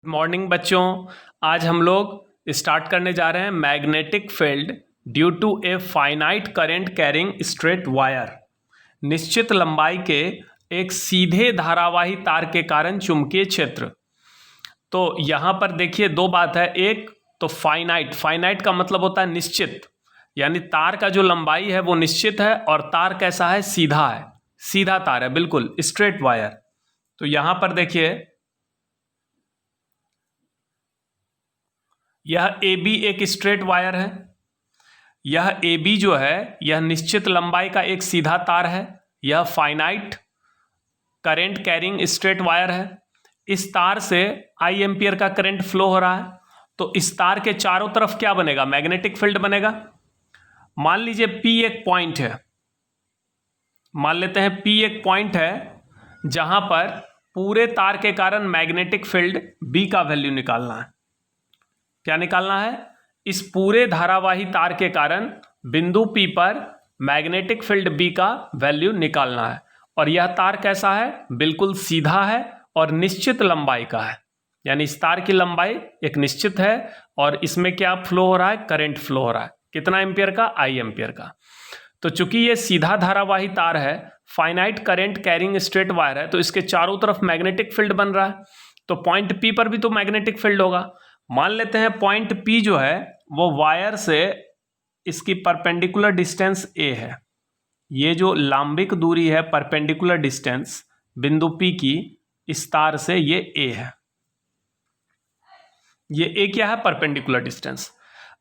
Morning बच्चों, आज हम लोग स्टार्ट करने जा रहे हैं magnetic field due to a finite current carrying straight wire. निश्चित लंबाई के एक सीधे धारावाही तार के कारण चुंबकीय क्षेत्र। तो यहाँ पर देखिए दो बात है। एक तो फाइनाइट का मतलब होता है निश्चित, यानी तार का जो लंबाई है वो निश्चित है और तार कैसा है, सीधा है, सीधा तार है, बिल्कुल स्ट्रेट वायर। तो यहाँ पर देखिए यह ए बी एक स्ट्रेट वायर है। यह ए बी जो है यह निश्चित लंबाई का एक सीधा तार है। यह finite current carrying straight wire है। इस तार से आई एम्पियर का करंट फ्लो हो रहा है। तो इस तार के चारों तरफ क्या बनेगा, मैग्नेटिक फील्ड बनेगा। मान लीजिए P एक पॉइंट है, मान लेते हैं P एक पॉइंट है जहां पर पूरे तार के कारण मैग्नेटिक फील्ड B का वैल्यू निकालना है। क्या निकालना है, इस पूरे धारावाही तार के कारण बिंदु P पर मैग्नेटिक फील्ड B का वैल्यू निकालना है। और यह तार कैसा है, बिल्कुल सीधा है और निश्चित लंबाई का है, यानी इस तार की लंबाई एक निश्चित है और इसमें क्या फ्लो हो रहा है, करंट फ्लो हो रहा है। कितना एम्पियर का, आई एम्पियर का। तो चूंकि ये सीधा धारावाही तार है, finite current carrying straight wire है, तो इसके चारों तरफ मैग्नेटिक फील्ड बन रहा है। तो पॉइंट P पर भी तो मैग्नेटिक फील्ड होगा। मान लेते हैं पॉइंट P जो है वो वायर से इसकी परपेंडिकुलर डिस्टेंस a है। ये जो लांबिक दूरी है, परपेंडिकुलर डिस्टेंस बिंदु P की इस तार से, ये a है। ये a क्या है, परपेंडिकुलर डिस्टेंस।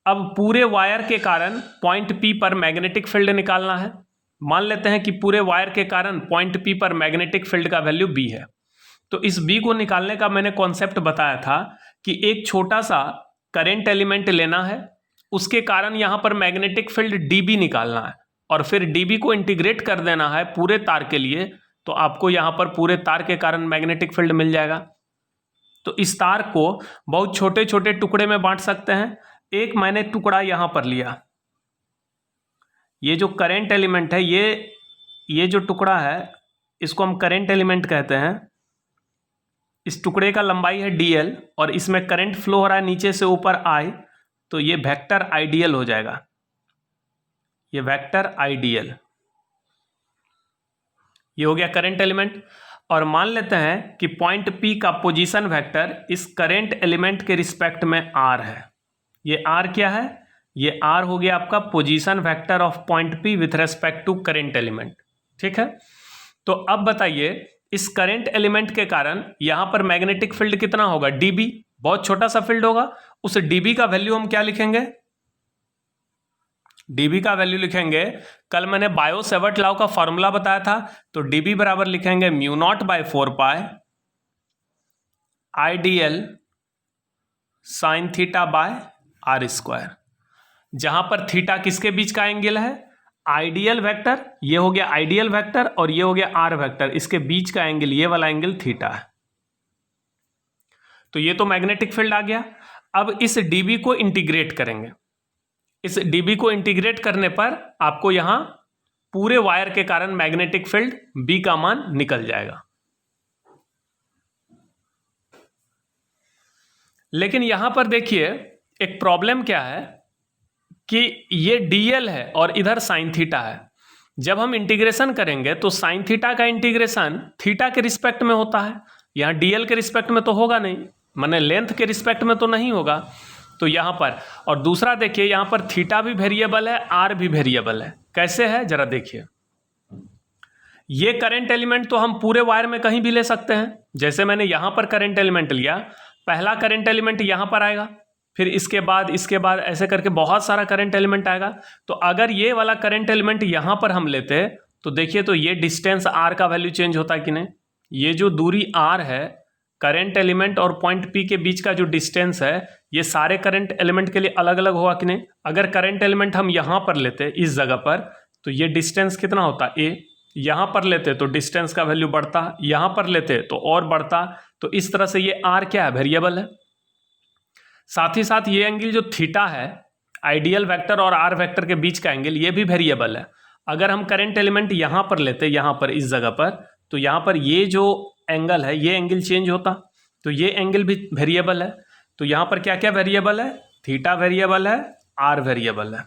अब पूरे वायर के कारण पॉइंट P पर मैग्नेटिक फील्ड निकालना है। मान लेते हैं कि पूरे वायर के कारण पॉइंट P पर मैग्नेटिक फील्ड का वैल्यू B है। तो इस B को निकालने का मैंने कॉन्सेप्ट बताया था कि एक छोटा सा करंट एलिमेंट लेना है, उसके कारण यहां पर मैग्नेटिक फील्ड dB निकालना है और फिर dB को इंटीग्रेट कर देना है पूरे तार के लिए। तो आपको यहां पर पूरे तार के कारण मैग्नेटिक फील्ड मिल जाएगा। तो इस तार को बहुत छोटे छोटे टुकड़े में बांट सकते हैं। एक मैंने टुकड़ा यहां पर लिया, ये जो करंट एलिमेंट है, ये जो टुकड़ा है इसको हम करंट एलिमेंट कहते हैं। इस टुकड़े का लंबाई है dl और इसमें करंट फ्लो हो रहा है नीचे से ऊपर I, तो ये वेक्टर आइडियल हो जाएगा, ये वेक्टर आइडियल, ये हो गया करंट एलिमेंट। और मान लेते हैं कि पॉइंट P का पोजीशन वेक्टर इस करंट एलिमेंट के रिस्पेक्ट में r है। ये r क्या है, ये r हो गया आपका position vector of point P with respect to current element. ठीक है, तो अब बताइए इस करंट एलिमेंट के कारण यहां पर मैग्नेटिक फील्ड कितना होगा, dB, बहुत छोटा सा फील्ड होगा। उस dB का वैल्यू हम क्या लिखेंगे, dB का वैल्यू लिखेंगे, कल मैंने बायो सेवर्ट लॉ का फॉर्मूला बताया था, तो dB बराबर लिखेंगे mu naught by 4 pi ideal sine theta by are square, जहां पर थीटा किसके बीच का एंगल है, आइडियल वेक्टर, ये हो गया आइडियल वेक्टर और ये हो गया आर वेक्टर, इसके बीच का एंगल, ये वाला एंगल थीटा है। तो ये तो मैग्नेटिक फील्ड आ गया। अब इस dB को इंटीग्रेट करेंगे। इस dB को इंटीग्रेट करने पर आपको यहां पूरे वायर के कारण मैग्नेटिक फील्ड B का मान निकल जाएगा। लेकिन यहां पर देखिए एक प्रॉब्लम क्या है कि ये dl है और इधर साइन थीटा है। जब हम इंटीग्रेशन करेंगे तो साइन थीटा का इंटीग्रेशन थीटा के रिस्पेक्ट में होता है, यहाँ dl के रिस्पेक्ट में तो होगा नहीं, माने लेंथ के रिस्पेक्ट में तो नहीं होगा। तो यहाँ पर, और दूसरा देखिए यहाँ पर थीटा भी वेरिएबल है, r भी वेरिएबल है। कैसे है जरा देखिए, ये करंट एलिमेंट तो हम पूरे वायर में कहीं भी ले सकते हैं। जैसे मैंने यहाँ पर करंट एलिमेंट लिया, पहला करंट एलिमेंट यहाँ पर आएगा, फिर इसके बाद ऐसे करके बहुत सारा करंट एलिमेंट आएगा। तो अगर ये वाला करंट एलिमेंट यहाँ पर हम लेते तो देखिए, तो ये डिस्टेंस r का वैल्यू चेंज होता है कि नहीं, ये जो दूरी r है करंट एलिमेंट और पॉइंट P के बीच का जो डिस्टेंस है, ये सारे करंट एलिमेंट के लिए अलग अलग होगा कि नहीं। अगर करंट एलिमेंट हम यहाँ पर लेते इस जगह पर, तो ये डिस्टेंस कितना होता a, यहाँ पर लेते तो डिस्टेंस का वैल्यू बढ़ता, यहाँ पर लेते तो और बढ़ता। तो इस तरह से ये r क्या है, वेरिएबल है। साथ ही साथ ये एंगल जो थीटा है, आइडियल वेक्टर और आर वेक्टर के बीच का एंगल, ये भी वेरिएबल है। अगर हम करंट एलिमेंट यहाँ पर लेते, यहाँ पर इस जगह पर, तो यहाँ पर ये जो एंगल है, ये एंगल चेंज होता। तो ये एंगल भी वेरिएबल है। तो यहां पर क्या क्या वेरिएबल है? थीटा वेरिएबल है, आर वेरिएबल है।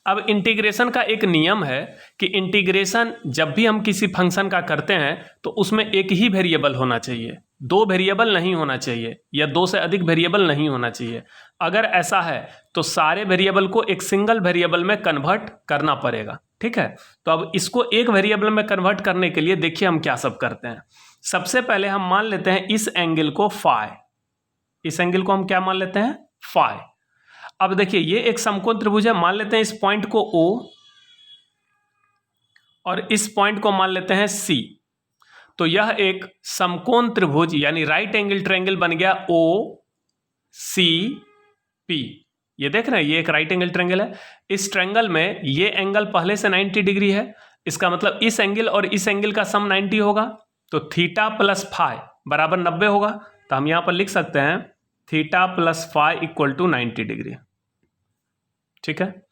अब इंटीग्रेशन का एक नियम है कि इंटीग्रेशन जब भी हम किसी फंक्शन का करते हैं तो उसमें एक ही वेरिएबल होना चाहिए, दो वेरिएबल नहीं होना चाहिए, या दो से अधिक वेरिएबल नहीं होना चाहिए। अगर ऐसा है तो सारे वेरिएबल को एक सिंगल वेरिएबल में कन्वर्ट करना पड़ेगा। ठीक है, तो अब इसको एक वेरिएबल में कन्वर्ट करने के लिए देखिए हम क्या सब करते हैं। सबसे पहले हम मान लेते हैं इस एंगल को फाई, इस एंगल को हम क्या मान लेते हैं? फाई। अब देखिए ये एक समकोण त्रिभुज है, मान लेते हैं इस पॉइंट को O और इस पॉइंट को मान लेते हैं C। तो यह एक समकोण त्रिभुज यानी राइट एंगल ट्रायंगल बन गया OCP। ये देख रहे हैं, ये एक राइट एंगल ट्रायंगल है। इस ट्रायंगल में ये एंगल पहले से 90 डिग्री है, इसका मतलब इस एंगल और इस एंगल का सम 90 होगा, तो थीटा प्लस फाई बराबर 90 होगा। तो हम यहां पर लिख सकते हैं theta plus phi equal to 90 degree. ठीक है,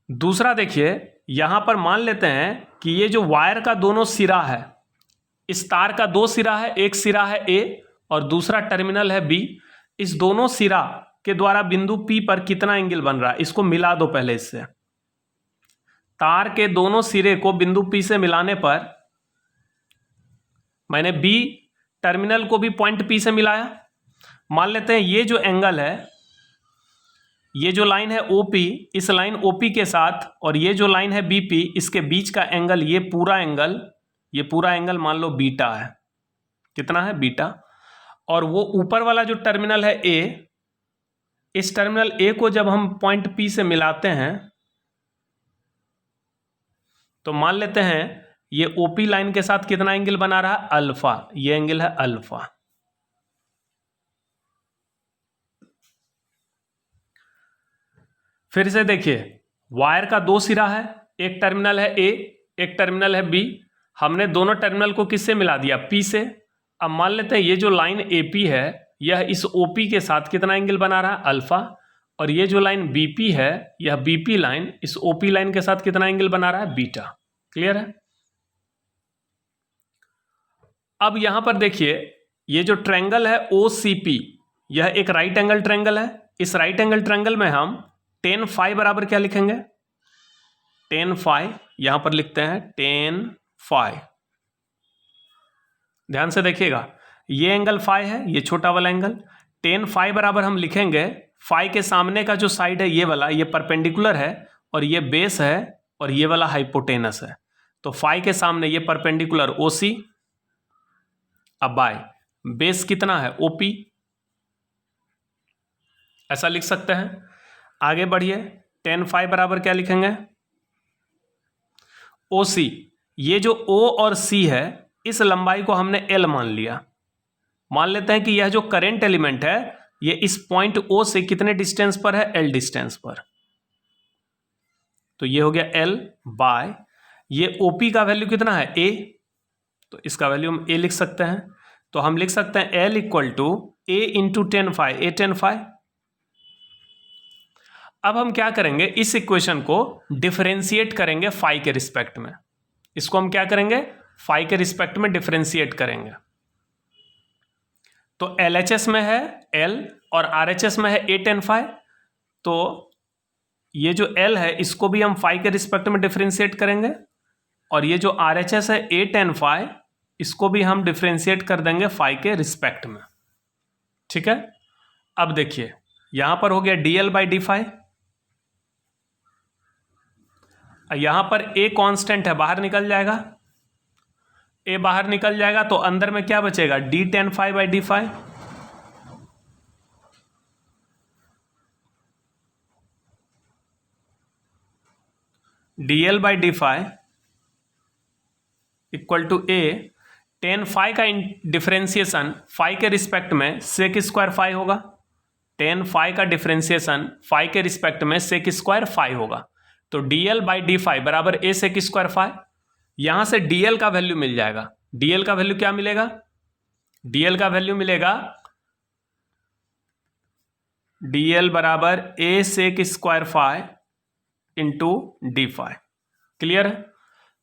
दूसरा देखिए यहां पर मान लेते हैं कि ये जो वायर का दोनों सिरा है, इस तार का दो सिरा है, एक सिरा है A और दूसरा टर्मिनल है B। इस दोनों सिरा के द्वारा बिंदु P पर कितना एंगल बन रहा है, इसको मिला दो पहले इससे। तार के दोनों सिरे को बिंदु P से मिलाने पर मैंने B टर्मिनल को भी पॉइंट P से मिलाया। मान लेते हैं ये जो एंगल है, ये जो लाइन है OP, इस लाइन OP के साथ और ये जो लाइन है BP, इसके बीच का एंगल, ये पूरा एंगल मान लो बीटा है। कितना है? बीटा। और वो ऊपर वाला जो टर्मिनल है A, इस टर्मिनल A को जब हम पॉइंट P से मिलाते हैं तो मान लेते हैं ये OP लाइन के साथ कितना एंगल बना रहा है? अल्फा। ये एंगल है अल्फा। फिर से देखिए वायर का दो सिरा है, एक टर्मिनल है A, एक टर्मिनल है B। हमने दोनों टर्मिनल को किससे मिला दिया? P से। अब मान लेते हैं ये जो लाइन AP है यह इस OP के साथ कितना एंगल बना रहा है? अल्फा। और ये जो लाइन BP है, यह BP लाइन इस OP लाइन के साथ कितना एंगल बना रहा है? बीटा। क्लियर है? अब यहां पर देखिए ये जो ट्रायंगल है OCP, यह एक राइट एंगल ट्रायंगल है। इस राइट एंगल ट्रायंगल में हम tan फाई बराबर क्या लिखेंगे? tan फाई यहां पर लिखते हैं tan फाई। ध्यान से देखिएगा, ये एंगल फाई है, ये छोटा वाला एंगल। tan फाई बराबर हम लिखेंगे, फाई के सामने का जो साइड है ये वाला, ये परपेंडिकुलर है और ये बेस है और ये वाला हाइपोटेनस है। तो फाई के सामने ये परपेंडिकुलर OC, अब बाय बेस कितना है? OP। ऐसा लिख सकते हैं। आगे बढ़िए, tan फाई बराबर क्या लिखेंगे? OC। ये जो O और C है, इस लंबाई को हमने L मान लिया। मान लेते हैं कि यह जो करंट एलिमेंट है ये इस पॉइंट O से कितने डिस्टेंस पर है? L डिस्टेंस पर। तो ये हो गया L बाय ये OP का वैल्यू कितना है? A। तो इसका वैल्यू हम A लिख सकते हैं। तो हम लिख सकते हैं L equal to A into tan phi, A tan phi. अब हम क्या करेंगे, इस इक्वेशन को डिफरेंशिएट करेंगे फाई के रिस्पेक्ट में। इसको हम क्या करेंगे? फाई के रिस्पेक्ट में डिफरेंशिएट करेंगे। तो LHS में है L और RHS में है A tan फाई। तो ये जो L है इसको भी हम फाई के रिस्पेक्ट में डिफरेंशिएट करेंगे और ये जो RHS है A tan फाई, इसको भी हम डिफरेंशिएट कर देंगे फाई के रिस्पेक्ट में। ठीक है, अब देखिए यहां पर हो गया DL बाई डी फाई। यहां पर A कांस्टेंट है, बाहर निकल जाएगा। A बाहर निकल जाएगा तो अंदर में क्या बचेगा? D tan phi by D phi. DL by D phi equal to A tan phi का डिफरेंशिएशन फाई के रिस्पेक्ट में सेक स्क्वायर फाई होगा। tan फाई का डिफरेंशिएशन फाई के रिस्पेक्ट में सेक स्क्वायर फाई होगा। तो DL बाई डी फाई बराबर A सेक स्क्वायर फाई। यहां से DL का वैल्यू मिल जाएगा। DL का वैल्यू क्या मिलेगा? DL का वैल्यू मिलेगा DL बराबर A sec square phi into D phi. Clear है?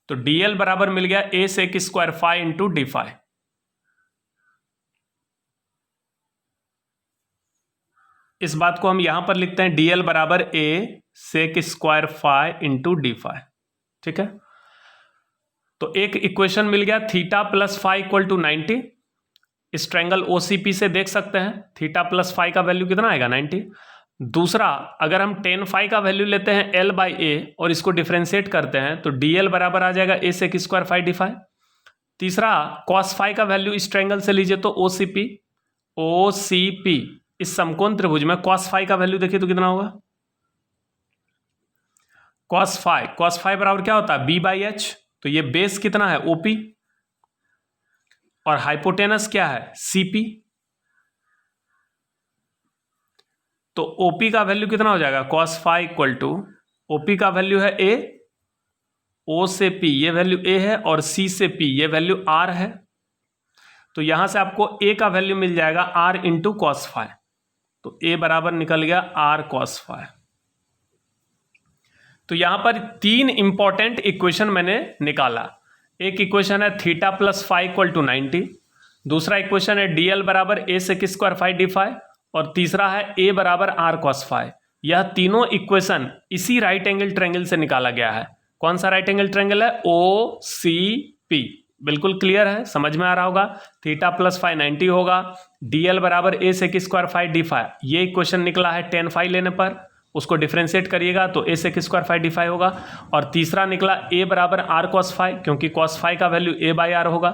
तो dl बराबर मिल गया a sec square phi into D phi. इस बात को हम यहां पर लिखते हैं dl बराबर a sec square phi into D phi. ठीक है, तो एक इक्वेशन मिल गया theta plus phi equal to 90। इस ट्रायंगल OCP से देख सकते हैं थीटा प्लस फाई का वैल्यू कितना आएगा 90। दूसरा, अगर हम टेन फाई का वैल्यू लेते हैं L बाई ए और इसको डिफ्रेंशिएट करते हैं तो DL बराबर आ जाएगा a sec square phi D phi. तीसरा, कॉस फाई का वैल्यू इस ट्रायंगल से लीजिए तो OCP इस समकोण त्रिभुज में कॉस फाई का वैल्यू देखिए तो कितना होगा, कॉस फाई बराबर क्या होता है B बाई एच। तो ये बेस कितना है OP और हाइपोटेनस क्या है CP। तो OP का वैल्यू कितना हो जाएगा cos phi equal to OP का वैल्यू है A, O से P ये वैल्यू A है और C से P ये वैल्यू R है। तो यहां से आपको A का वैल्यू मिल जाएगा R इंटू कॉस फाई। तो A बराबर निकल गया R कॉस फाई। तो यहां पर तीन इंपॉर्टेंट इक्वेशन मैंने निकाला। एक इक्वेशन है theta plus phi equal to 90, दूसरा इक्वेशन है DL बराबर a sec square phi D phi और तीसरा है A बराबर R कॉस फाई। यह तीनों इक्वेशन इसी राइट एंगल ट्रायंगल से निकाला गया है। कौन सा राइट एंगल ट्रायंगल है OCP। बिल्कुल क्लियर है, समझ में आ रहा होगा। थीटा प्लस फाई 90 होगा, DL बराबर a sec square phi D phi. ये इक्वेशन निकला है टेन फाई लेने पर, उसको डिफ्रेंशिएट करिएगा तो a sec square phi D phi होगा। और तीसरा निकला a बराबर R कॉस फाई, क्योंकि कॉस फाई का वैल्यू a बाई आर होगा।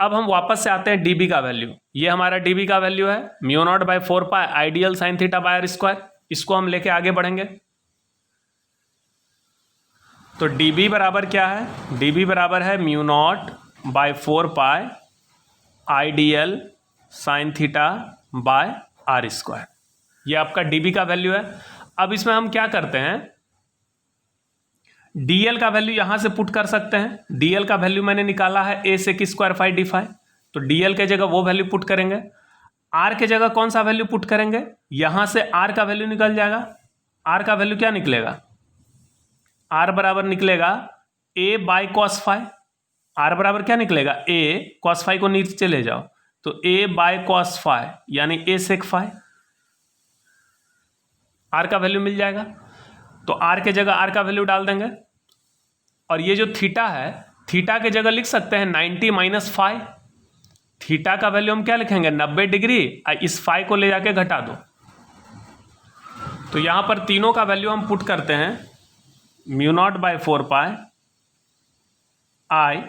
अब हम वापस से आते हैं dB का वैल्यू। ये हमारा dB का वैल्यू है mu naught by 4 pi ideal sine theta by R square. इसको हम लेके आगे बढ़ेंगे। तो dB बराबर क्या है, dB बराबर है mu naught by 4 pi ideal sine theta by are square. ये आपका dB का वैल्यू है। अब इसमें हम क्या करते हैं, DL का वैल्यू यहां से पुट कर सकते हैं। DL का वैल्यू मैंने निकाला है a sec square phi D phi, तो DL के जगह वो वैल्यू पुट करेंगे। R के जगह कौन सा वैल्यू पुट करेंगे, यहां से R का वैल्यू निकल जाएगा। R का वैल्यू क्या निकलेगा, R बराबर निकलेगा a by cos phi. R बराबर क्या निकलेगा a, कॉस फाई को नीचे ले जाओ तो a बाई कॉस फाई यानी a सेक फाई। R का वैल्यू मिल जाएगा, तो R के जगह R का वैल्यू डाल देंगे। और ये जो थीटा है, थीटा के जगह लिख सकते हैं 90 माइनस फाई। थीटा का वैल्यू हम क्या लिखेंगे 90 डिग्री, इस फाई को ले जाके घटा दो। तो यहां पर तीनों का वैल्यू हम पुट करते हैं mu naught by 4 pi I.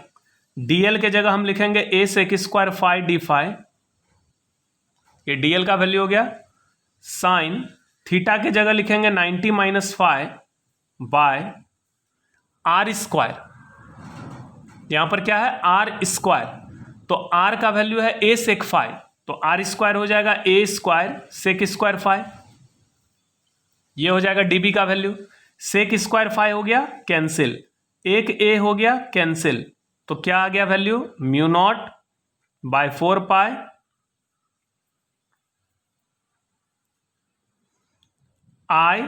DL के जगह हम लिखेंगे a sec square phi D phi, ये DL का वैल्यू हो गया। साइन थीटा के जगह लिखेंगे 90 minus phi by are square. यहां पर क्या है R स्क्वायर, तो R का वैल्यू है a सेक फाई, तो R स्क्वायर हो जाएगा a square sec square phi. ये हो जाएगा dB का वैल्यू। सेक स्क्वायर फाई हो गया कैंसिल, एक a हो गया कैंसिल, तो क्या आ गया value mu naught by 4 pi I,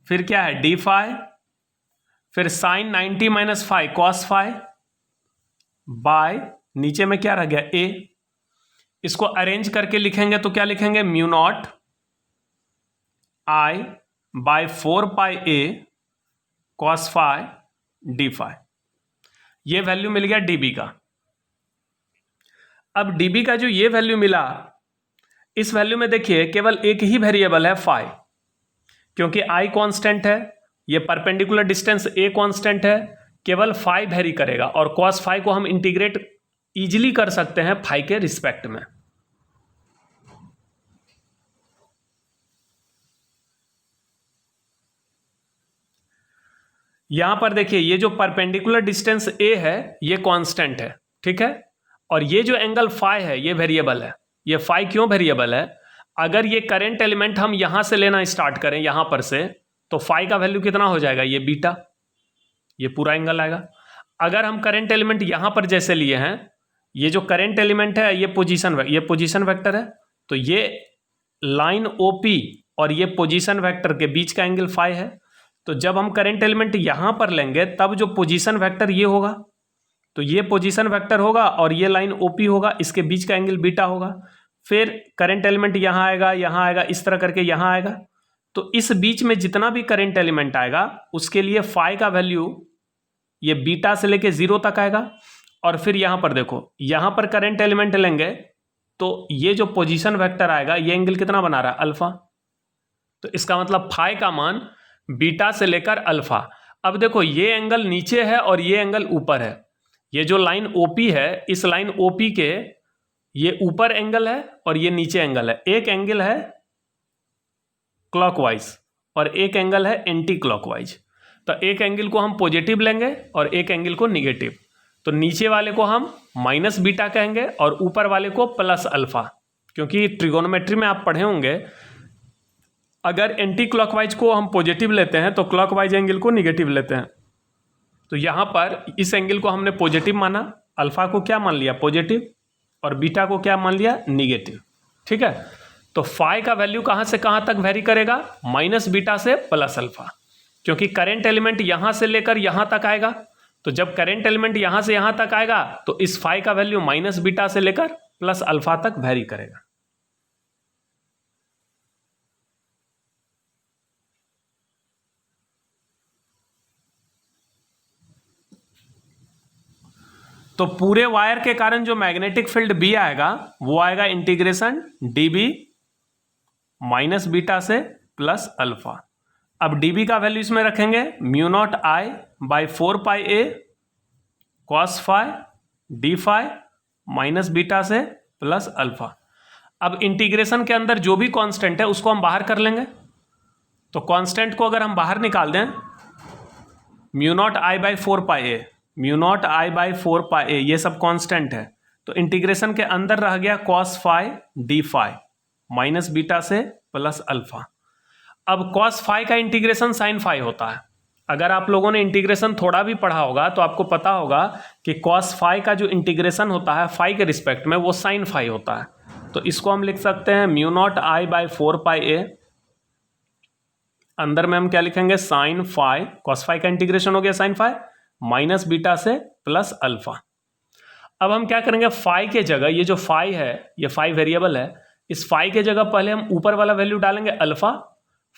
फिर क्या है डी फाई, फिर sine 90 minus phi cos phi by नीचे में क्या रह गया a। इसको अरेंज करके लिखेंगे तो क्या लिखेंगे mu naught I by 4 pi a cos phi D phi. ये वैल्यू मिल गया dB का। अब dB का जो ये वैल्यू मिला, इस वैल्यू में देखिए केवल एक ही वेरिएबल है फाई, क्योंकि I कांस्टेंट है, ये परपेंडिकुलर डिस्टेंस a कांस्टेंट है, केवल फाई वेरी करेगा। और कॉस फाई को हम इंटीग्रेट इजीली कर सकते हैं फाई के रिस्पेक्ट में। यहां पर देखिए ये जो परपेंडिकुलर डिस्टेंस a है ये कांस्टेंट है, ठीक है। और ये जो एंगल फाई है ये वेरिएबल है। ये फाई क्यों वेरिएबल है, अगर ये करंट एलिमेंट हम यहां से लेना स्टार्ट करें यहां पर से, तो फाई का वैल्यू कितना हो जाएगा ये बीटा, ये पूरा एंगल आएगा। अगर हम करंट एलिमेंट यहां पर जैसे लिए हैं, ये जो करंट एलिमेंट है ये पोजीशन वेक्टर है, तो ये लाइन OP और ये पोजीशन वेक्टर के बीच का एंगल फाई है, तो जब हम करंट एलिमेंट यहां पर लेंगे तब जो पोजीशन वेक्टर ये होगा, तो ये पोजीशन वेक्टर होगा और ये लाइन ओपी होगा, इसके बीच का एंगल बीटा होगा। फिर करंट एलिमेंट यहां आएगा, इस तरह करके यहां आएगा। तो इस बीच में जितना भी करंट एलिमेंट आएगा उसके लिए फाई का वैल्यू ये बीटा से लेके 0 तक आएगा। और फिर यहां पर देखो, यहां पर करंट एलिमेंट लेंगे तो ये जो पोजीशन वेक्टर आएगा ये एंगल कितना बना रहा है, अल्फा। तो इसका मतलब फाई का मान बीटा से लेकर अल्फा। अब देखो ये एंगल नीचे है और ये एंगल ऊपर है। ये जो लाइन ओपी है, इस लाइन ओपी के ये ऊपर एंगल है और ये नीचे एंगल है। एक एंगल है क्लॉकवाइज और एक एंगल है एंटी क्लॉकवाइज। तो एक एंगल को हम पॉजिटिव लेंगे और एक एंगल को निगेटिव। तो नीचे वाले को हम माइनस बीटा कहेंगे और ऊपर वाले को प्लस अल्फा, क्योंकि ट्रिगोनोमेट्री में आप पढ़े होंगे अगर एंटी क्लॉकवाइज को हम पॉजिटिव लेते हैं तो क्लॉकवाइज एंगल को निगेटिव लेते हैं। तो यहाँ पर इस एंगल को हमने पॉजिटिव माना, अल्फा को क्या मान लिया, पॉजिटिव, और बीटा को क्या मान लिया, निगेटिव। ठीक है, तो फाई का वैल्यू कहाँ से कहाँ तक वेरी करेगा, माइनस बीटा से प्लस अल्फा, क्योंकि करंट एलिमेंट यहाँ से लेकर यहाँ तक आएगा। तो जब करंट एलिमेंट यहाँ से यहाँ तक आएगा तो इस फाई का वैल्यू माइनस बीटा से लेकर प्लस अल्फा तक वेरी करेगा। तो पूरे वायर के कारण जो मैग्नेटिक फील्ड बी आएगा वो आएगा इंटीग्रेशन डीबी माइनस बीटा से प्लस अल्फा। अब डीबी का वैल्यू इसमें रखेंगे mu naught I by 4 pi A cos phi D phi minus beta से प्लस अल्फा। अब इंटीग्रेशन के अंदर जो भी कांस्टेंट है उसको हम बाहर कर लेंगे। तो कांस्टेंट को अगर हम बाहर निकाल दें, mu naught I by 4 pi A, mu naught I by 4 pi ए, ये सब कांस्टेंट है। तो इंटीग्रेशन के अंदर रह गया cos phi D phi minus beta से प्लस अल्फा। अब कॉस फाई का इंटीग्रेशन साइन फाई होता है। अगर आप लोगों ने इंटीग्रेशन थोड़ा भी पढ़ा होगा तो आपको पता होगा कि कॉस फाई का जो इंटीग्रेशन होता है फाई के रिस्पेक्ट में वो साइन फाई होता है। तो इसको हम लिख सकते हैं mu naught I by 4 pi ए, अंदर में हम क्या लिखेंगे, साइन फाई, कॉस फाई का इंटीग्रेशन हो गया साइन फाई माइनस बीटा से प्लस अल्फा। अब हम क्या करेंगे, फाई के जगह ये जो फाई है, ये फाई वेरिएबल है, इस फाई के जगह पहले हम ऊपर वाला वैल्यू डालेंगे अल्फा,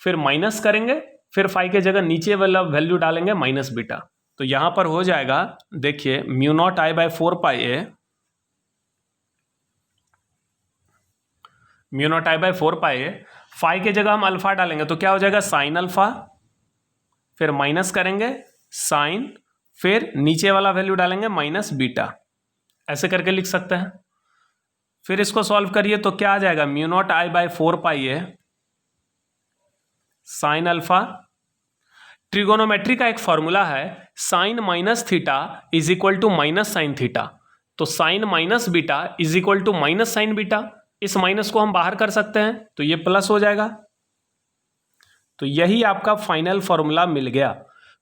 फिर माइनस करेंगे, फिर फाई के जगह नीचे वाला वैल्यू डालेंगे माइनस बीटा। तो यहां पर हो जाएगा, देखिए mu naught I by 4 pi A, mu naught I by 4 pi A, phi के जगह हम अल्फा डालेंगे तो क्या हो जाएगा, साइन अल्फा, फिर माइनस करेंगे साइन, फिर नीचे वाला वैल्यू डालेंगे माइनस बीटा। ऐसे करके लिख सकते हैं। फिर इसको सॉल्व करिए तो क्या आ जाएगा, mu naught I by 4 pi A sine alpha. Trigonometry का एक फॉर्मूला है sine minus theta is equal to minus sine theta. तो sine minus beta is equal to minus sine beta. इस माइनस को हम बाहर कर सकते हैं तो ये प्लस हो जाएगा। तो यही आपका फाइनल फॉर्मूला मिल गया।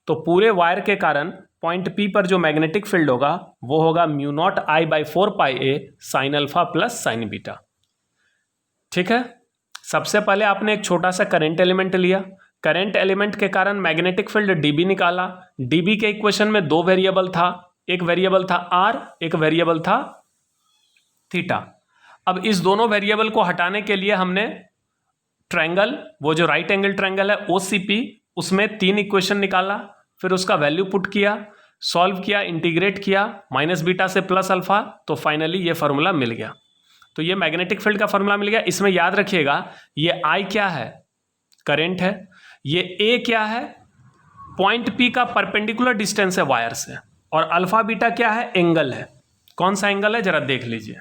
तो पूरे वायर के कारण पॉइंट पी पर जो मैग्नेटिक फील्ड होगा वो होगा mu naught I by 4 pi A sine alpha plus sine beta. ठीक है, सबसे पहले आपने एक छोटा सा करंट एलिमेंट लिया, करंट एलिमेंट के कारण मैग्नेटिक फील्ड डीबी निकाला। डीबी के इक्वेशन में दो वेरिएबल था, एक वेरिएबल था आर, एक वेरिएबल था थीटा। अब इस दोनों वेरिएबल को हटाने के लिए हमने ट्रायंगल, वो जो राइट एंगल ट्रायंगल है ओसीपी, उसमें 3 इक्वेशन निकाला, फिर उसका वैल्यू पुट किया, सॉल्व किया, इंटीग्रेट किया माइनस बीटा से प्लस अल्फा, तो फाइनली ये फार्मूला मिल गया। तो ये मैग्नेटिक फील्ड का फार्मूला मिल गया। इसमें याद रखिएगा ये आई क्या है, करंट है, ये ए क्या है, पॉइंट पी का परपेंडिकुलर डिस्टेंस है वायर से, और अल्फा बीटा क्या है, एंगल है। कौन सा एंगल है जरा देख लीजिए।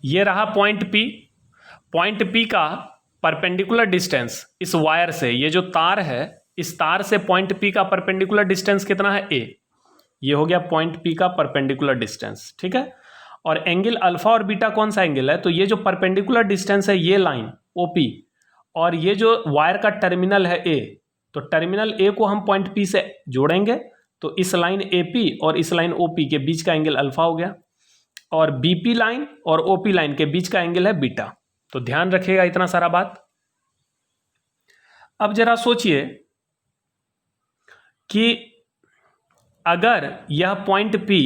ये रहा पॉइंट पी। पॉइंट पी का परपेंडिकुलर डिस्टेंस इस वायर से, ये जो तार है, इस तार से पॉइंट पी का परपेंडिकुलर डिस्टेंस कितना है, ए। ये हो गया पॉइंट पी का परपेंडिकुलर डिस्टेंस। ठीक है, और एंगल अल्फा और बीटा कौन सा एंगल है, तो ये जो परपेंडिकुलर डिस्टेंस है ये लाइन ओपी, और ये जो वायर का टर्मिनल है ए, तो टर्मिनल ए को हम पॉइंट पी से जोड़ेंगे तो इस लाइन ए पी और इस लाइन ओ पी के बीच का एंगल अल्फा हो गया। और बीपी लाइन और ओपी लाइन के बीच का एंगल है बीटा। तो ध्यान रखिएगा इतना सारा बात। अब जरा सोचिए कि अगर यह पॉइंट P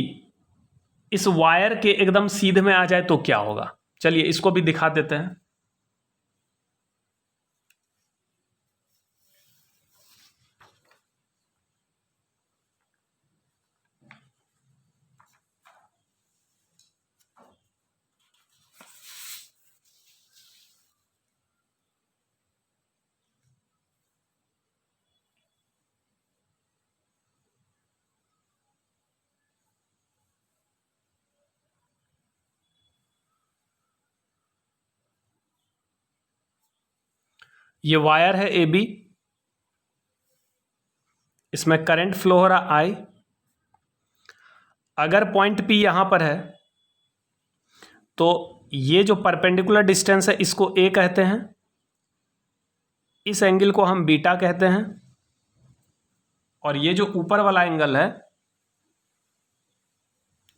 इस वायर के एकदम सीधे में आ जाए तो क्या होगा। चलिए इसको भी दिखा देते हैं। ये वायर है AB, इसमें करंट फ्लो हो रहा I। अगर पॉइंट P यहां पर है तो ये जो परपेंडिकुलर डिस्टेंस है इसको A कहते हैं, इस एंगल को हम बीटा कहते हैं, और ये जो ऊपर वाला एंगल है,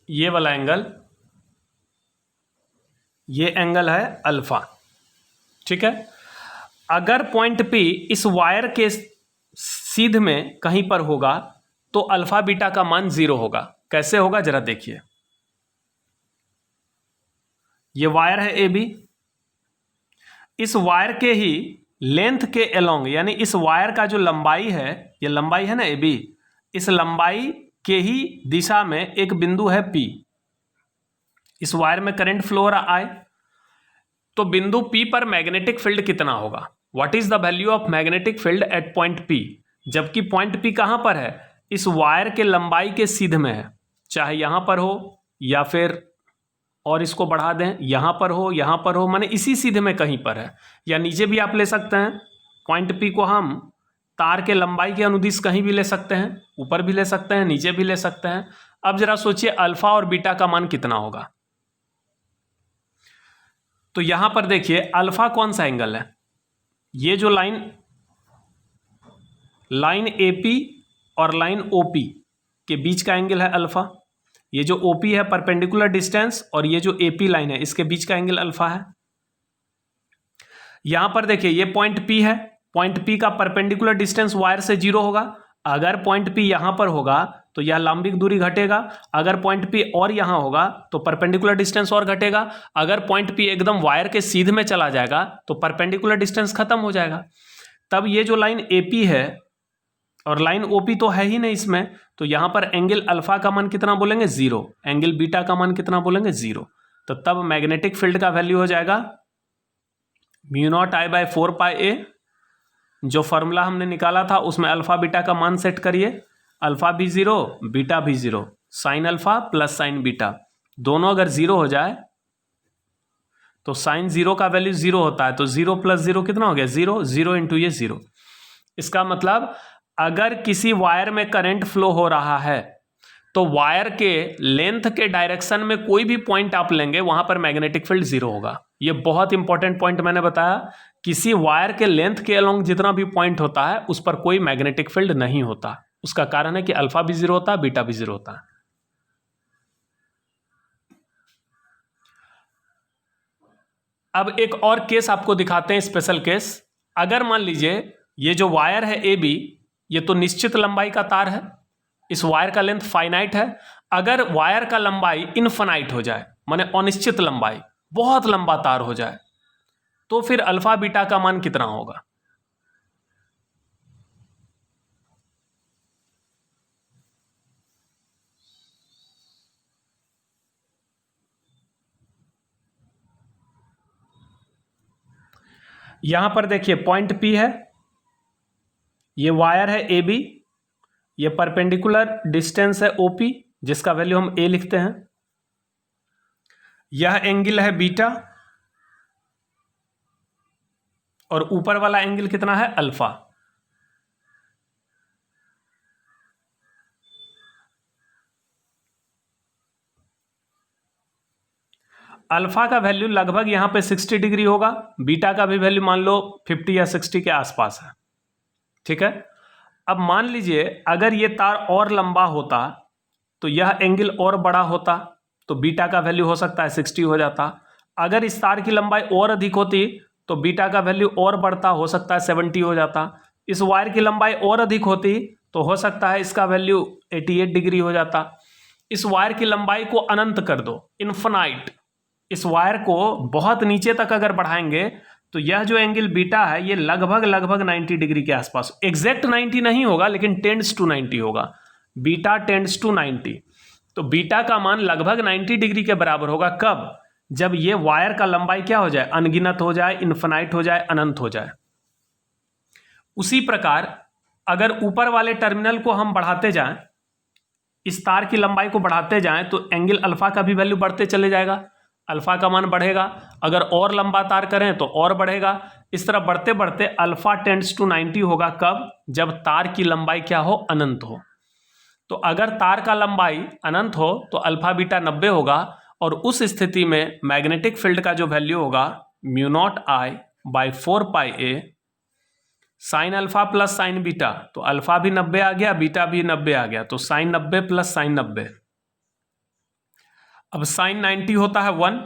ये वाला एंगल, ये एंगल है अल्फा। ठीक है। अगर पॉइंट P इस वायर के सीध में कहीं पर होगा तो अल्फा बीटा का मान 0 होगा। कैसे होगा जरा देखिए। ये वायर है AB, इस वायर के ही लेंथ के अलोंग, यानी इस वायर का जो लंबाई है, ये लंबाई है ना AB, इस लंबाई के ही दिशा में एक बिंदु है P। इस वायर में करंट फ्लो हो रहा I, तो बिंदु P पर मैग्नेटिक फील्ड कितना होगा। What is the value of magnetic field at point P। जबकि पॉइंट P कहां पर है, इस वायर के लंबाई के सीध में है, चाहे यहां पर हो या फिर और इसको बढ़ा दें, यहां पर हो, माने इसी सीधे में कहीं पर है, या नीचे भी आप ले सकते हैं। पॉइंट P को हम तार के लंबाई के अनुदिश कहीं भी ले सकते हैं, ऊपर भी ले सकते हैं, नीचे भी ले सकते हैं। अब जरा सोचिए अल्फा और बीटा का मान कितना होगा। तो यहां पर देखिए अल्फा कौन सा एंगल है, ये जो लाइन AP और लाइन OP के बीच का एंगल है अल्फा। ये जो OP है परपेंडिकुलर डिस्टेंस, और ये जो AP लाइन है इसके बीच का एंगल अल्फा है। यहां पर देखिए ये पॉइंट P है, पॉइंट P का परपेंडिकुलर डिस्टेंस वायर से 0 होगा। अगर पॉइंट P यहां पर होगा तो यह लंबिक दूरी घटेगा, अगर पॉइंट P और यहां होगा तो परपेंडिकुलर डिस्टेंस और घटेगा। अगर पॉइंट P एकदम वायर के सीध में चला जाएगा तो परपेंडिकुलर डिस्टेंस खत्म हो जाएगा। तब ये जो लाइन AP है और लाइन OP तो है ही नहीं इसमें, तो यहां पर एंगल अल्फा का मान कितना बोलेंगे 0, एंगल बीटा का मान कितना बोलेंगे 0। तो तब मैग्नेटिक फील्ड का वैल्यू हो जाएगा μ0I/4πa। जो फॉर्मूला हमने निकाला था उसमें अल्फा बीटा का मान सेट करिए, अल्फा भी 0 बीटा भी 0, sign alpha plus sine beta, दोनों अगर 0 हो जाए तो साइन 0 का वैल्यू 0 होता है, तो 0 + 0 कितना हो गया 0, 0 इंटू ये 0। इसका मतलब अगर किसी वायर में करंट फ्लो हो रहा है तो वायर के लेंथ के डायरेक्शन में कोई भी पॉइंट आप लेंगे वहां पर मैग्नेटिक फील्ड 0 होगा। ये बहुत इंपॉर्टेंट पॉइंट मैंने बताया, किसी वायर के लेंथ के अलोंग जितना भी पॉइंट होता है उस पर कोई मैग्नेटिक फील्ड नहीं होता। उसका कारण है कि अल्फा भी 0 होता है, बीटा भी 0 होता है। अब एक और केस आपको दिखाते हैं, स्पेशल केस। अगर मान लीजिए ये जो वायर है AB, ये तो निश्चित लंबाई का तार है, इस वायर का लेंथ फाइनाइट है। अगर वायर का लंबाई इनफाइनाइट हो जाए, माने अनिश्चित लंबाई, बहुत लंबा तार हो जाए, तो फिर अल्फा बीटा का मान कितना होगा। यहां पर देखिए पॉइंट P है, ये वायर है AB, ये परपेंडिकुलर डिस्टेंस है OP जिसका वैल्यू हम A लिखते हैं, यह एंगल है बीटा, और ऊपर वाला एंगल कितना है अल्फा। अल्फा का वैल्यू लगभग यहां पे 60 डिग्री होगा, बीटा का भी वैल्यू मान लो 50 या 60 के आसपास है। ठीक है। अब मान लीजिए अगर ये तार और लंबा होता तो यह एंगल और बड़ा होता, तो बीटा का वैल्यू हो सकता है 60 हो जाता। अगर इस तार की लंबाई और अधिक होती तो बीटा का वैल्यू और बढ़ता, हो सकता है 70 हो जाता। इस वायर की लंबाई और अधिक होती तो हो सकता है इसका वैल्यू 88 डिग्री हो जाता। इस वायर की लंबाई को अनंत कर दो, इन्फिनाइट। इस वायर को बहुत नीचे तक अगर बढ़ाएंगे तो यह जो एंगल बीटा है ये लगभग 90 डिग्री के आसपास, एग्जैक्ट 90 नहीं होगा लेकिन टेंड्स टू 90 होगा। बीटा टेंड्स टू 90, तो बीटा का मान लगभग 90 डिग्री के बराबर होगा। कब? जब ये वायर का लंबाई क्या हो जाए, अनगिनत हो जाए, इन्फिनाइट हो जाए, अनंत हो जाए। उसी प्रकार अगर ऊपर वाले टर्मिनल को हम बढ़ाते जाएं, इस तार की लंबाई को बढ़ाते जाएं तो एंगल अल्फा का भी वैल्यू बढ़ते चले जाएगा, अल्फा का मान बढ़ेगा। अगर और लंबा तार करें तो और बढ़ेगा। इस तरह बढ़ते बढ़ते अल्फा टेंड्स टू 90 होगा। कब? जब तार की लंबाई क्या हो, अनंत हो। तो अगर तार का लंबाई अनंत हो तो अल्फा बीटा 90 होगा, और उस स्थिति में मैग्नेटिक फील्ड का जो वैल्यू होगा mu naught I by 4 pi A sine alpha plus sine beta, तो अल्फा भी 90 आ गया, बीटा भी 90 आ गया, तो साइन 90 प्लस साइन 90। अब साइन 90 होता है 1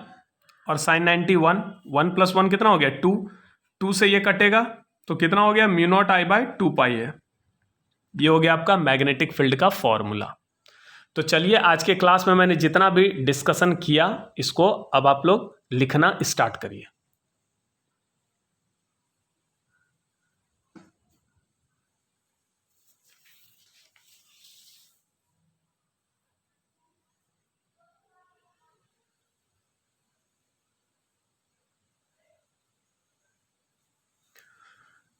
और साइन 90 1 प्लस 1 कितना हो गया 2, 2 से ये कटेगा तो कितना हो गया म्यू नॉट आई बाई 2 पाई ए। ये हो गया आपका मैग्नेटिक फील्ड का फॉर्मूला। तो चलिए आज के क्लास में मैंने जितना भी डिस्कशन किया इसको अब आप लोग लिखना स्टार्ट करिए।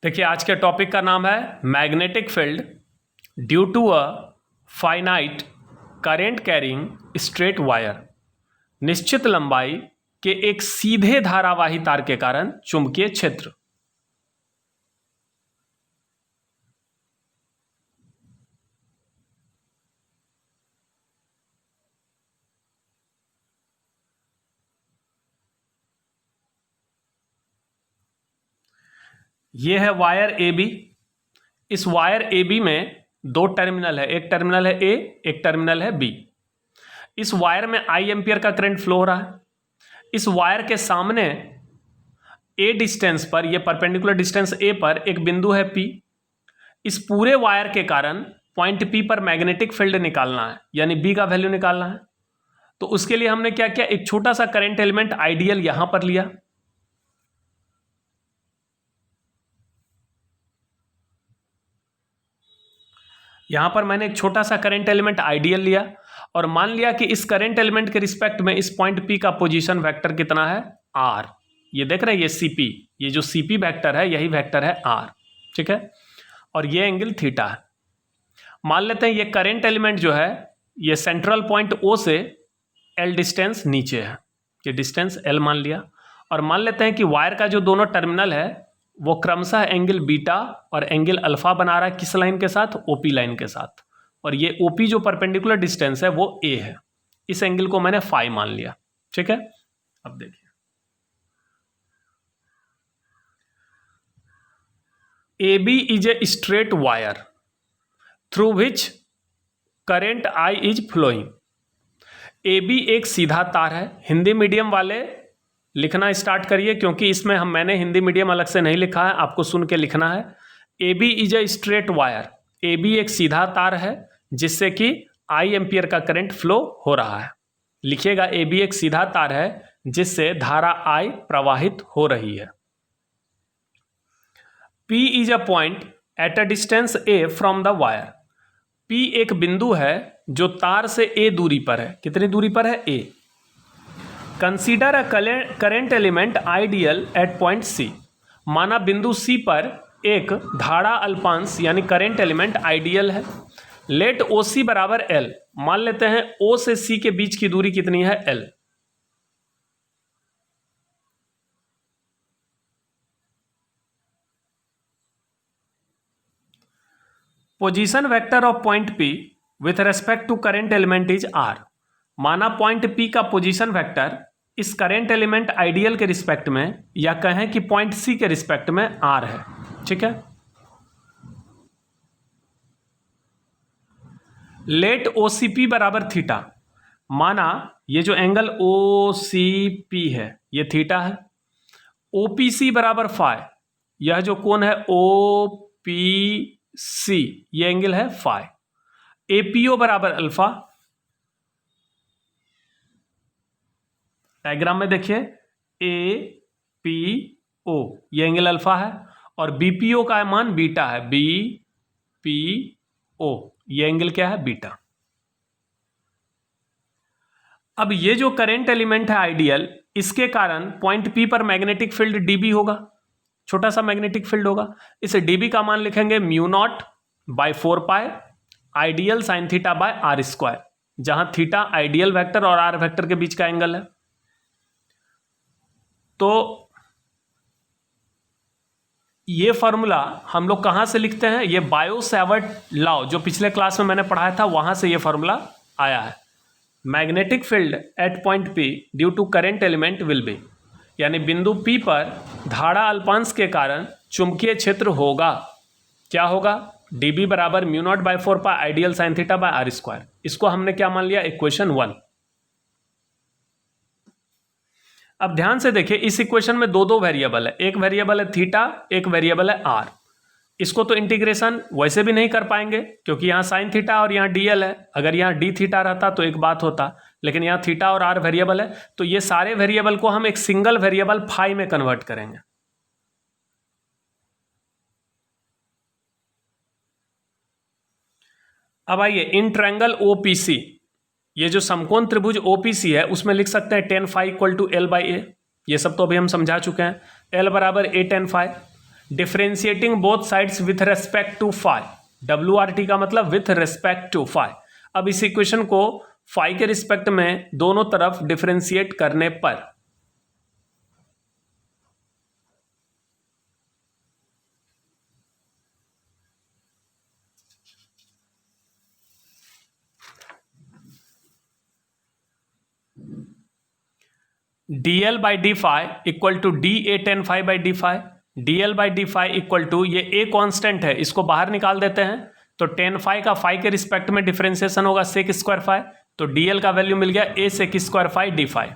देखिए आज के टॉपिक का नाम है magnetic field due to a finite current carrying straight wire. निश्चित लंबाई के एक सीधे धारावाही तार के कारण चुंबकीय क्षेत्र। यह है वायर ए बी। इस वायर ए बी में दो टर्मिनल है, एक टर्मिनल है ए, एक टर्मिनल है बी। इस वायर में आई एम्पियर का करंट फ्लो हो रहा है। इस वायर के सामने ए डिस्टेंस पर, यह परपेंडिकुलर डिस्टेंस ए पर एक बिंदु है पी। इस पूरे वायर के कारण पॉइंट पी पर मैग्नेटिक फील्ड निकालना है, यानी बी का वैल्यू निकालना है। तो उसके लिए हमने क्या किया, एक छोटा सा करंट एलिमेंट आइडियल यहां पर लिया। यहां पर मैंने एक छोटा सा करंट एलिमेंट आइडियल लिया और मान लिया कि इस करंट एलिमेंट के रिस्पेक्ट में इस पॉइंट पी का पोजीशन वेक्टर कितना है, आर। ये देख रहे हैं, ये सीपी, ये जो सीपी वेक्टर है यही वेक्टर है आर, ठीक है। और ये एंगल थीटा है। मान लेते हैं ये करंट एलिमेंट जो है ये सेंट्रल पॉइंट ओ से एल डिस्टेंस नीचे है, ये डिस्टेंस एल मान लिया। और मान लेते हैं कि वायर का जो दोनों टर्मिनल है वो क्रमशः एंगल बीटा और एंगल अल्फा बना रहा है। किस लाइन के साथ, ओपी लाइन के साथ। और ये ओपी जो परपेंडिकुलर डिस्टेंस है वो ए है। इस एंगल को मैंने फाई मान लिया, ठीक है। अब देखिए A B is a straight wire through which current I is flowing. A B एक सीधा तार है। हिंदी मीडियम वाले लिखना स्टार्ट करिए, क्योंकि इसमें मैंने हिंदी मीडियम अलग से नहीं लिखा है, आपको सुन के लिखना है। A B is a straight wire. A B एक सीधा तार है जिससे कि आई एम्पियर का करंट फ्लो हो रहा है। लिखिएगा, ए बी एक सीधा तार है जिससे धारा आई प्रवाहित हो रही है। P is a point at a distance A from the wire. P एक बिंदु है जो तार से ए दूरी पर है। कितनी दूरी पर है, A. Consider a current element ideal at point C. माना बिंदु सी पर एक धारा अल्पांश यानी करंट एलिमेंट आइडियल है। लेट ओ सी बराबर एल। मान लेते हैं ओ से सी के बीच की दूरी कितनी है, L. Position vector of point P with respect to current element is R. माना पॉइंट पी का पोजीशन वेक्टर इस करंट एलिमेंट आइडियल के रिस्पेक्ट में, या कहें कि पॉइंट सी के रिस्पेक्ट में आर है, ठीक है। लेट ओसीपी बराबर थीटा। माना ये जो एंगल ओ सी पी है ये थीटा है, ओ पी सी बराबर फाई, यह जो कोण है ओ पी सी ये एंगल है फाई, ए पी ओ बराबर अल्फा, डायग्राम में देखिए ए पी ओ ये एंगल अल्फा है, और बी पी ओ का मान बीटा है, बी पी ओ ये एंगल क्या है बीटा। अब ये जो करंट एलिमेंट है आइडियल, इसके कारण पॉइंट पी पर मैग्नेटिक फील्ड डीबी होगा, छोटा सा मैग्नेटिक फील्ड होगा। इस डीबी का मान लिखेंगे mu naught by 4 pi ideal sine theta by are square, जहां थीटा आइडियल वेक्टर और आर वेक्टर के बीच का एंगल है। तो ये फॉर्मूला हम लोग कहां से लिखते हैं, ये बायो सैवर्ट लॉ जो पिछले क्लास में मैंने पढ़ाया था वहां से ये फॉर्मूला आया है। Magnetic field at point P due to current element will be, यानी बिंदु पी पर धारा अल्पांश के कारण चुंबकीय क्षेत्र होगा, क्या होगा, डीबी बराबर mu naught by 4 pi ideal sine theta by are square. इसको हमने क्या मान लिया, इक्वेशन 1। अब ध्यान से देखिए इस इक्वेशन में दो वेरिएबल है, एक वेरिएबल है थीटा, एक वेरिएबल है आर। इसको तो इंटीग्रेशन वैसे भी नहीं कर पाएंगे क्योंकि यहाँ साइन थीटा और यहाँ डीएल है, अगर यहाँ डी थीटा रहता तो एक बात होता, लेकिन यहाँ थीटा और आर वेरिएबल है, तो ये सारे वेरिएबल को हम एक सिंगल वेरिएबल फाई में कन्वर्ट करेंगे। अब आइए इन ट्रायंगल ओपीसी, ये जो समकोण त्रिभुज ओपीसी है उसमें लिख सकते हैं tan phi equal to L by A, ये सब तो अभी हम समझा चुके हैं, एल बराबर A tan phi, differentiating both sides with respect to phi, W R T का मतलब विथ रेस्पेक्ट टू फाई। अब इस इक्वेशन को फाई के रिस्पेक्ट में दोनों तरफ डिफ्रेंशिएट करने पर dl by D phi equal to d a tan phi by D phi, dl by D phi equal to, ये a कांस्टेंट है इसको बाहर निकाल देते हैं, तो टेन फाई का फाई के रिस्पेक्ट में डिफरेंशिएशन होगा सेक स्क्वायर फाई, तो dl का वैल्यू मिल गया a sec square phi D phi,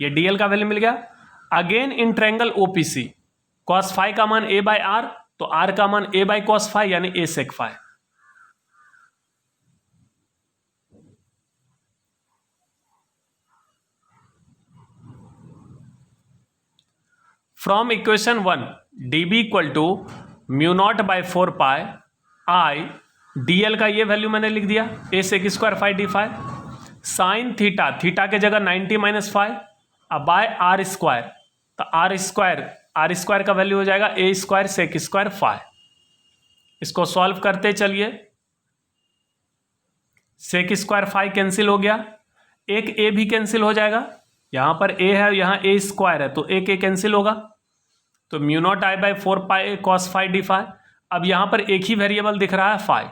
ये dl का वैल्यू मिल गया। Again in triangle OPC cos phi का मान a बाई आर, तो r का मान a बाई कॉस फाई यानी a sec phi. From equation 1 dB equal to mu naught by 4 pi I, dl का ये वैल्यू मैंने लिख दिया a sec square phi D phi, sine theta, theta के जगह 90 माइनस फाई, अब बाय आर स्क्वायर, तो आर स्क्वायर का वैल्यू हो जाएगा a square sec square phi. इसको सॉल्व करते चलिए, सेक स्क्वायर फाई कैंसिल हो गया, एक a भी कैंसिल हो जाएगा, यहां पर a है यहां a स्क्वायर है तो एक a कैंसिल होगा, तो mu naught I by 4 pi cos phi D phi. अब यहां पर एक ही वेरिएबल दिख रहा है फाई,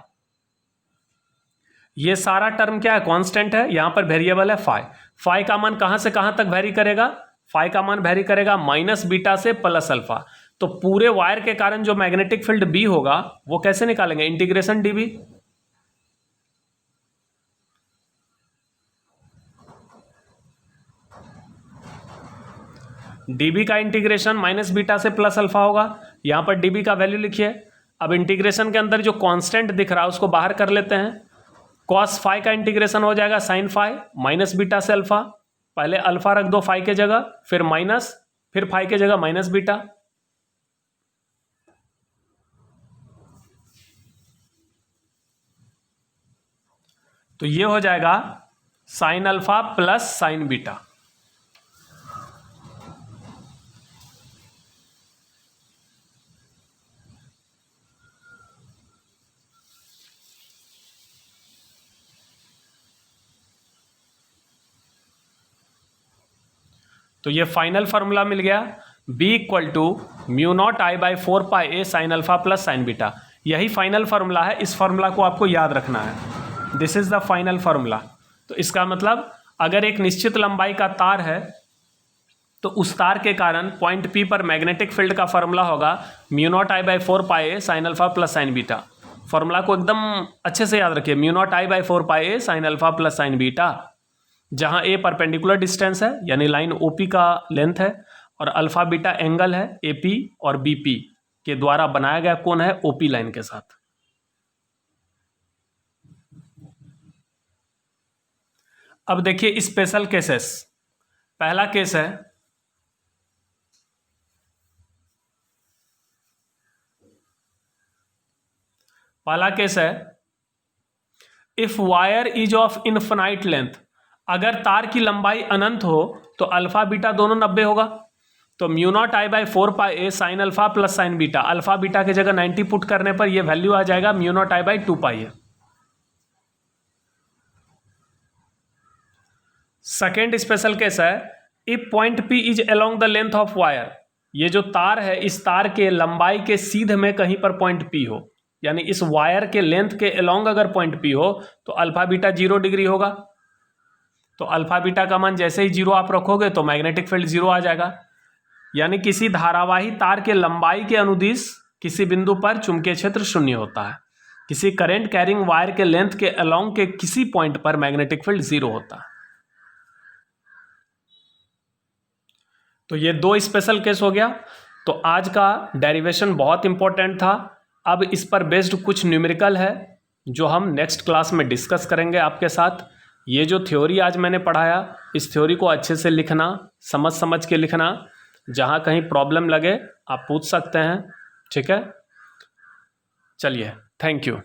ये सारा टर्म क्या है, कांस्टेंट है, यहां पर वेरिएबल है फाई। फाई का मान कहां से कहां तक वेरी करेगा, फाई का मान वेरी करेगा माइनस बीटा से प्लस अल्फा, तो पूरे वायर के कारण जो मैग्नेटिक फील्ड बी होगा वो कैसे निकालेंगे, इंटीग्रेशन डीबी, डीबी का इंटीग्रेशन माइनस बीटा से प्लस अल्फा होगा, यहां पर डीबी का वैल्यू लिखिए। अब इंटीग्रेशन के अंदर जो कांस्टेंट दिख रहा है उसको बाहर कर लेते हैं, कॉस फाई का इंटीग्रेशन हो जाएगा साइन फाई माइनस बीटा से अल्फा, पहले अल्फा रख दो फाई के जगह, फिर माइनस, फिर फाई के जगह माइनस बीटा, तो ये हो जाएगा sine alpha plus sine beta. तो ये फाइनल फार्मूला मिल गया, b equal to mu naught I by 4 pi A sine alpha plus sine beta, यही फाइनल फार्मूला है, इस फार्मूला को आपको याद रखना है, this is the final formula. तो इसका मतलब अगर एक निश्चित लंबाई का तार है तो उस तार के कारण पॉइंट P पर मैग्नेटिक फील्ड का फार्मूला होगा mu naught I by 4 pi A sine alpha plus sine beta. Formula को एकदम अच्छे से याद रखिए, mu naught I by 4 sign alpha plus sine beta, जहां ए परपेंडिकुलर डिस्टेंस है यानी लाइन ओपी का लेंथ है और अल्फा बीटा एंगल है एपी और बीपी के द्वारा बनाया गया कोण है ओपी लाइन के साथ। अब देखिए स्पेशल केसेस। पहला केस है, if wire is of infinite length, अगर तार की लंबाई अनंत हो तो अल्फा बीटा दोनों 90 होगा। तो mu naught I by 4 sign alpha plus sine beta, alpha beta की जगह 90 पुट करने पर यह वैल्यू आ जाएगा म्यू नॉट आई बाई 2 है। सेकेंड स्पेशल केस है, if point P is along the length of wire, ये जो तार है इस तार के लंबाई के सीध में कहीं पर पॉइंट पी हो, यानी इस वायर के लेंथ के अलोंग अगर पॉइंट पी हो तो अल्फा बीटा 0 डिग्री होगा। तो अल्फा बीटा का मान जैसे ही 0 आप रखोगे तो मैग्नेटिक फील्ड 0 आ जाएगा। यानी किसी धारावाही तार के लंबाई के अनुदिश किसी बिंदु पर चुंबकीय क्षेत्र 0 होता है, किसी करंट कैरिंग वायर के लेंथ के अलोंग के किसी पॉइंट पर मैग्नेटिक फील्ड 0 होता है। तो ये 2 स्पेशल केस हो गया। तो आज का डेरिवेशन बहुत इंपॉर्टेंट था। अब इस पर बेस्ड कुछ न्यूमेरिकल है जो हम नेक्स्ट क्लास में डिस्कस करेंगे आपके साथ। ये जो थ्योरी आज मैंने पढ़ाया, इस थ्योरी को अच्छे से लिखना, समझ समझ के लिखना, जहाँ कहीं प्रॉब्लम लगे आप पूछ सकते हैं, ठीक है। चलिए, थैंक यू।